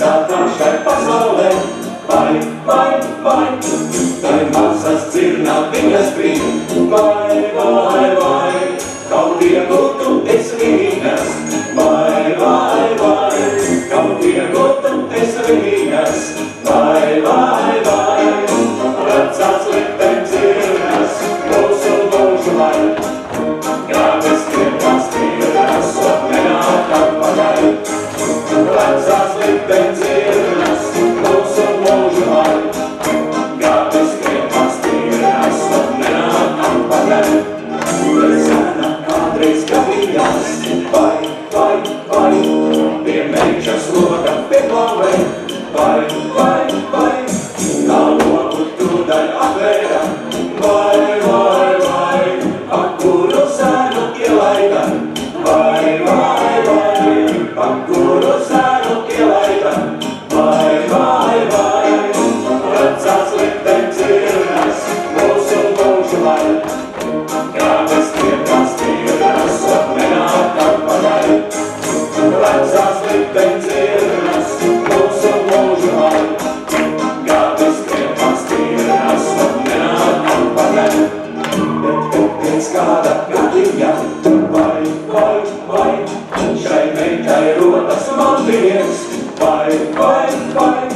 pilsētā šai pasaulē. Vai, tai mazas dzirnā viņas bija. Vai, kaut vienu tu esi viņas. Vai, kaut vienu tu esi viņas. Vai, vecās likteņu dzirnas, mūsu mūžu lai. Grābes skrienās tīras, un nenāk atpakaļ. Vecās likteņu dzirnas, mūsu mūžu lai. Grābes skrienās tīras, un nenāk atpakaļ. Sēna kādreiz gadījās, vai, pie mežas loka pie klavē. Vai, kā loku tūdaļ atvēra. Vai, ap kuru sēnu ielaida. Vai, ap kuru sēnu ielaida. Vai, vecās likteņu dzirnas, mūsu mūžu lai. Grābes skrienās tīras, un nenāk atpakaļ. Vecās likteņu dzirnas, mūsu mūžu lai. Grābes skrienās tīras, un nenāk atpakaļ. Bet pēc kāda gadiņa, vai, šai meitai rodas man prieks. Vai,